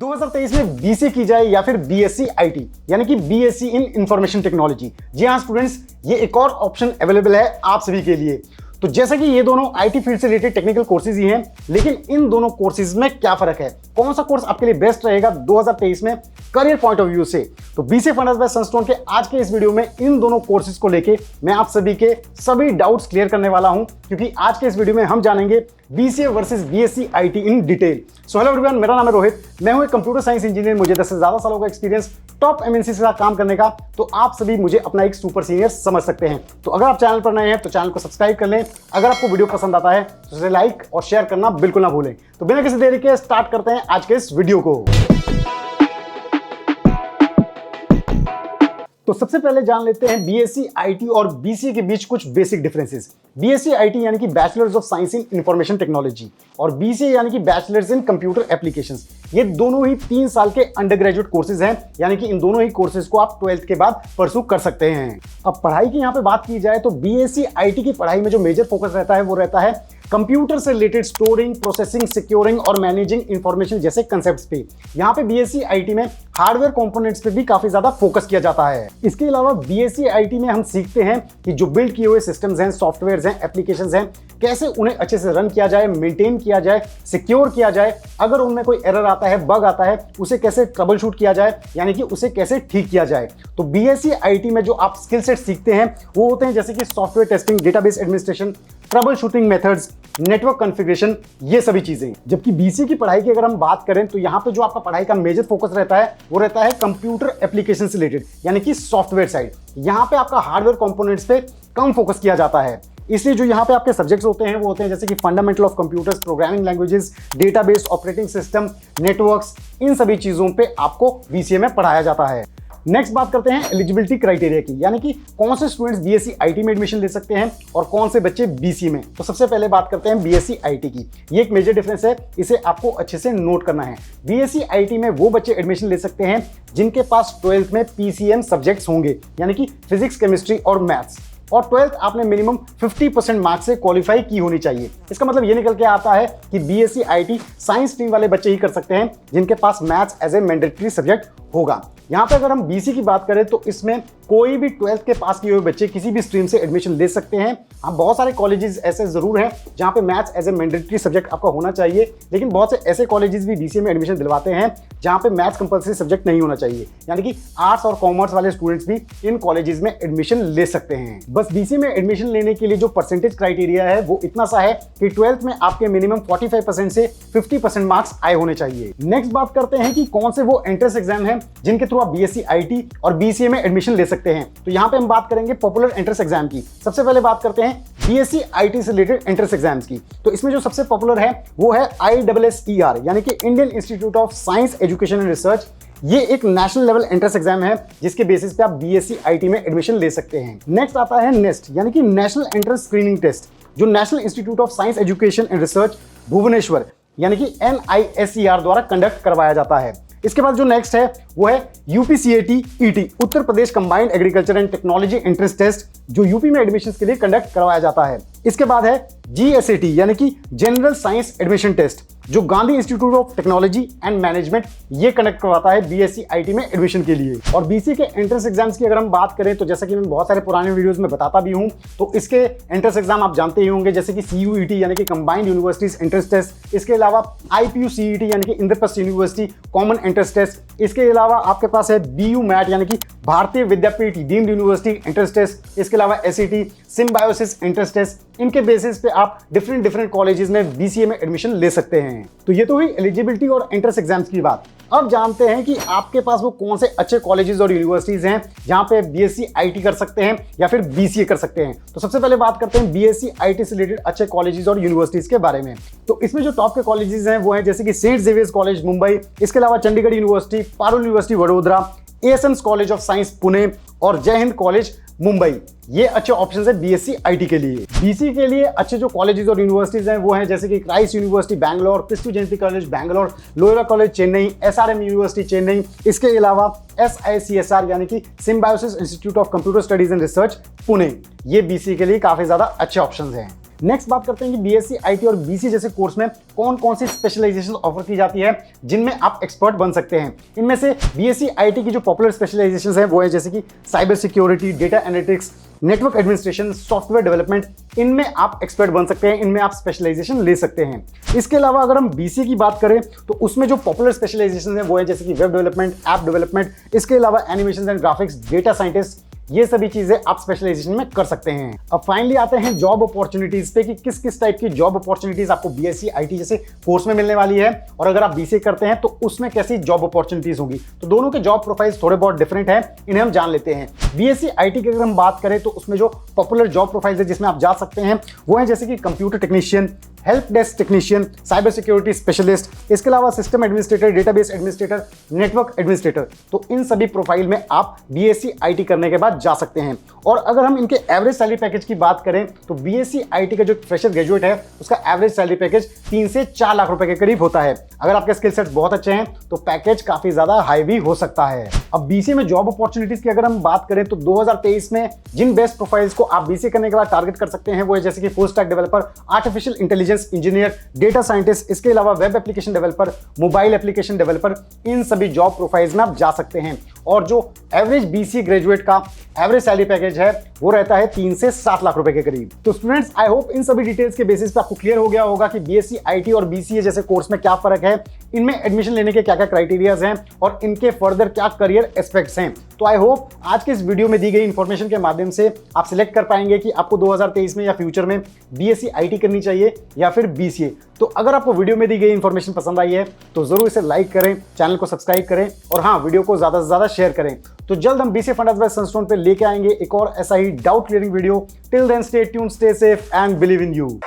2023 में बीसीए की जाए या फिर बीएससी आईटी यानी कि बीएससी इन इंफॉर्मेशन टेक्नोलॉजी। जी हाँ स्टूडेंट्स, ये एक और ऑप्शन अवेलेबल है आप सभी के लिए। तो जैसा कि ये दोनों आईटी फील्ड से रिलेटेड टेक्निकल कोर्सेज ही हैं, लेकिन इन दोनों कोर्सेज में क्या फर्क है, कौन सा कोर्स आपके लिए बेस्ट रहेगा 2023 में करियर पॉइंट ऑफ व्यू से। तो बीसीए फंडास बाय सनस्टोन के आज के इस वीडियो में इन दोनों कोर्सेज को लेके मैं आप सभी के सभी डाउट्स क्लियर करने वाला हूं, क्योंकि आज के इस वीडियो में हम जानेंगे BCA versus BSc IT in detail. So hello everyone, मेरा नाम है रोहित, मैं हूं एक कंप्यूटर साइंस इंजीनियर। मुझे 10 से ज्यादा सालों का एक्सपीरियंस टॉप एमएनसी के साथ काम करने का, तो आप सभी मुझे अपना एक सुपर सीनियर समझ सकते हैं। तो अगर आप चैनल पर नए हैं तो चैनल को सब्सक्राइब कर लें। अगर आपको वीडियो पसंद आता है तो उसे लाइक और शेयर करना बिल्कुल ना भूलें। तो बिना किसी देरी के स्टार्ट करते हैं आज के इस वीडियो को। तो सबसे पहले जान लेते हैं बीएससी आईटी और बीसीए के बीच कुछ बेसिक डिफरेंसेस। बीएससी आईटी यानी कि bachelors of science in information technology और बीसीए यानी कि बैचलर्स इन कंप्यूटर एप्लीकेशंस। ये दोनों ही 3 साल के अंडर ग्रेजुएट कोर्सेज हैं, यानी कि इन दोनों ही कोर्सेज को आप 12th के बाद परसू कर सकते हैं। अब पढ़ाई की यहाँ पे बात की जाए तो बीएससी आईटी की पढ़ाई में जो मेजर फोकस रहता है वो रहता है कंप्यूटर से रिलेटेड स्टोरिंग, प्रोसेसिंग, सिक्योरिंग और मैनेजिंग इंफॉर्मेशन जैसे कंसेप्ट्स पे। यहाँ पे बीएससी आईटी में हार्डवेयर कंपोनेंट्स पे भी काफी ज्यादा फोकस किया जाता है। इसके अलावा बीएससी आईटी में हम सीखते हैं कि जो बिल्ड किए हुए सिस्टम्स हैं, सॉफ्टवेयर्स हैं, एप्लीकेशंस हैं, कैसे उन्हें अच्छे से रन किया जाए, मेंटेन किया जाए, सिक्योर किया जाए। अगर उनमें कोई एरर आता है, बग आता है, उसे कैसे ट्रबल शूट किया जाए, यानी कि उसे कैसे ठीक किया जाए। तो बीएससी आईटी में जो आप स्किल सेट सीखते हैं वो होते हैं जैसे कि software testing, database administration, trouble shooting methods, network configuration, ये सभी चीजें। जबकि बीसीए की पढ़ाई की अगर हम बात करें तो यहाँ पे जो आपका पढ़ाई का मेजर फोकस रहता है वो रहता है कंप्यूटर एप्लीकेशन से रिलेटेड, यानी कि सॉफ्टवेयर साइड। यहाँ पे आपका हार्डवेयर कंपोनेंट्स पे कम फोकस किया जाता है। इसलिए जो यहाँ पे आपके सब्जेक्ट्स होते हैं वो होते हैं जैसे कि fundamental of computers, programming languages, database, operating system, networks, इन सभी चीजों पे आपको बीसीए में पढ़ाया जाता है। नेक्स्ट बात करते हैं एलिजिबिलिटी क्राइटेरिया की, यानी कि कौन से स्टूडेंट्स बीएससी आईटी में एडमिशन ले सकते हैं और कौन से बच्चे बीसीए में। तो सबसे पहले बात करते हैं बीएससी आईटी की। ये एक मेजर डिफरेंस है, इसे आपको अच्छे से नोट करना है। बीएससी आईटी में वो बच्चे एडमिशन ले सकते हैं जिनके पास 12th में पीसीएम सब्जेक्ट्स होंगे, यानी कि फिजिक्स, केमिस्ट्री और मैथ्स, और 12th आपने मिनिमम 50% मार्क्स से क्वालिफाई की होनी चाहिए। इसका मतलब ये निकल के आता है कि बीएससी आईटी साइंस स्ट्रीम वाले बच्चे ही कर सकते हैं जिनके पास maths as a mandatory subject होगा। यहाँ पे अगर हम बीसी की बात करें तो इसमें कोई भी 12th के पास किए हुए बच्चे किसी भी स्ट्रीम से एडमिशन ले सकते हैं। हाँ, बहुत सारे कॉलेजेस ऐसे जरूर हैं जहाँ पे maths as a mandatory subject आपका होना चाहिए, लेकिन बहुत से ऐसे कॉलेजेस भी बीसीए में एडमिशन दिलवाते हैं जहाँ पे मैथ्स कंपल्सरी सब्जेक्ट नहीं होना चाहिए, यानी कि आर्ट्स और कॉमर्स वाले स्टूडेंट्स भी इन कॉलेजेस में एडमिशन ले सकते हैं। बस बीसीए में एडमिशन लेने के लिए जो परसेंटेज क्राइटेरिया है वो इतना सा है कि 12th में आपके मिनिमम 45% से 50% मार्क्स आए होने चाहिए। नेक्स्ट बात करते हैं कि कौन से वो एंट्रेंस एग्जाम है जिनके थ्रू आप बीएससी आईटी और बीसीए में एडमिशन ले सकते हैं। तो यहाँ पे हम बात करेंगे पॉपुलर एंट्रेंस एग्जाम की। सबसे पहले बात करते हैं बीएससी आईटी से रिलेटेड एंट्रेंस एग्जाम्स की। तो इसमें जो सबसे पॉपुलर है वो है ISSER, यानी कि Indian institute of science education and research. ये एक नेशनल लेवल एंट्रेंस एग्जाम है जिसके बेसिस पे आप बीएससी आईटी में एडमिशन ले सकते हैं। नेक्स्ट आता है नेस्ट, यानी कि नेशनल एंट्रेंस स्क्रीनिंग टेस्ट, जो national institute of science education and research Bhubaneswar यानी कि NISER द्वारा कंडक्ट करवाया जाता है। इसके बाद जो नेक्स्ट है वो है UPCAT ET, Uttar Pradesh combined agriculture and technology entrance test, जो यूपी में एडमिशन के लिए कंडक्ट करवाया जाता है। इसके बाद है GSAT, यानी कि जनरल साइंस एडमिशन टेस्ट, जो Gandhi institute of technology and management ये कंडक्ट करवाता है बीएससी आईटी में एडमिशन के लिए। और बीसी के एंट्रेंस एग्जाम्स की अगर हम बात करें तो जैसा कि मैं बहुत सारे पुराने वीडियोस में बताता भी हूं, तो इसके एंट्रेंस एग्जाम आप जानते ही होंगे, जैसे कि CUET यानी कि कंबाइंड यूनिवर्सिटीज एंट्रेंस टेस्ट। इसके अलावा IPUCET यानी कि Indraprastha university common entrance test. इसके अलावा आपके पास है BUMAT यानी कि Bharati Vidyapeeth deemed university entrance test. इसके अलावा SAT, सिम्बायोसिस एंट्रेंस टेस्ट। इनके बेसिस पे आप डिफरेंट कॉलेजेस में बीसीए में एडमिशन ले सकते हैं। तो ये तो हुई एलिजिबिलिटी और एंट्रेंस एग्जाम्स की बात। अब जानते हैं कि आपके पास वो कौन से अच्छे कॉलेजेस और यूनिवर्सिटीज हैं जहां पे बीएससी आईटी कर सकते हैं या फिर बीसीए कर सकते हैं। तो सबसे पहले बात करते हैं बीएससी आईटी से रिलेटेड अच्छे कॉलेजेस और यूनिवर्सिटीज के बारे में। तो इसमें जो टॉप के कॉलेजेस हैं वो हैं जैसे कि सेंट जेवियर्स कॉलेज मुंबई, इसके अलावा Chandigarh university, Parul university Vadodara, ASMS college of science Pune और जय हिंद कॉलेज मुंबई। ये अच्छे ऑप्शंस है बीएससी आईटी के लिए। बीसी के लिए अच्छे जो कॉलेजेस और यूनिवर्सिटीज हैं वो हैं जैसे कि Christ university Bangalore, Kristu Jayanti college Bangalore, Loyola college Chennai, SRM university Chennai. इसके अलावा SICSR यानी कि Symbiosis institute of computer studies and research Pune. ये बीसी के लिए काफी ज्यादा अच्छे ऑप्शंस हैं। नेक्स्ट बात करते हैं कि बीएससी आईटी और बीसीए जैसे कोर्स में कौन कौन सी स्पेशलाइजेशन ऑफर की जाती है जिनमें आप एक्सपर्ट बन सकते हैं। इनमें से बीएससी आईटी की जो पॉपुलर स्पेशलाइजेशन है वो है जैसे कि cyber security, data analytics, network administration, software development. इनमें आप एक्सपर्ट बन सकते हैं, इनमें आप स्पेशलाइजेशन ले सकते हैं। इसके अलावा अगर हम बीसीए की बात करें तो उसमें जो पॉपुलर स्पेशलाइजेशन है वो है जैसे कि वेब डेवलपमेंट, ऐप डेवलपमेंट, इसके अलावा animation and graphics, data scientist, ये सभी चीजें आप स्पेशलाइजेशन में कर सकते हैं। अब फाइनली आते हैं जॉब अपॉर्चुनिटीज पे कि किस किस टाइप की जॉब अपॉर्चुनिटीज आपको बीएससी आईटी जैसे कोर्स में मिलने वाली है, और अगर आप बीसीए करते हैं तो उसमें कैसी जॉब अपॉर्चुनिटीज होगी। तो दोनों के जॉब प्रोफाइल्स थोड़े बहुत डिफरेंट हैं, इन्हें हम जान लेते हैं। बीएससी आईटी की अगर हम बात करें तो उसमें जो पॉपुलर जॉब प्रोफाइल्स है जिसमें आप जा सकते हैं वो है जैसे कि computer technician, help desk technician, cyber security specialist, इसके अलावा system administrator, database administrator, network administrator. तो इन सभी प्रोफाइल में आप बीएससी आईटी करने के बाद जा सकते हैं। और अगर हम इनके एवरेज सैलरी पैकेज की बात करें तो बीएससी आईटी का जो फ्रेशर ग्रेजुएट है उसका एवरेज सैलरी पैकेज 3 से 4 लाख रुपए के करीब होता है। अगर आपके स्किल सेट्स बहुत अच्छे हैं तो पैकेज काफी ज्यादा हाई भी हो सकता है। अब बीसीए में जॉब अपॉर्चुनिटीज की अगर हम बात करें तो 2023 में जिन बेस्ट प्रोफाइल्स को आप बीसीए करने के बाद टारगेट कर सकते हैं वो है जैसे कि full stack developer, artificial intelligence engineer, data scientist, इसके अलावा web application developer, mobile application developer. इन सभी जॉब प्रोफाइल्स में आप जा सकते हैं। और जो एवरेज बीसीए ग्रेजुएट का एवरेज सैलरी पैकेज है वो रहता है 3 से 7 लाख रुपए के करीब। तो स्टूडेंट्स, आई होप इन सभी डिटेल्स के बेसिस पे आपको क्लियर हो गया होगा कि बीएससी आईटी और बीसीए जैसे कोर्स में क्या फर्क है, इनमें एडमिशन लेने के क्या क्या क्राइटेरियाज हैं और इनके फर्दर क्या करियर एस्पेक्ट्स हैं। तो आई होप आज के इस वीडियो में दी गई इंफॉर्मेशन के माध्यम से आप सिलेक्ट कर पाएंगे कि आपको 2023 में या फ्यूचर में बीएससी आईटी करनी चाहिए या फिर बीसीए। तो अगर आपको वीडियो में दी गई इंफॉर्मेशन पसंद आई है तो जरूर इसे लाइक करें, चैनल को सब्सक्राइब करें और हाँ, वीडियो को ज्यादा से ज्यादा शेयर करें। तो जल्द हम बीसीए फंडास बाय सनस्टोन पे लेके आएंगे एक और ऐसा ही doubt clearing video. Till then stay tuned, stay safe and believe in you.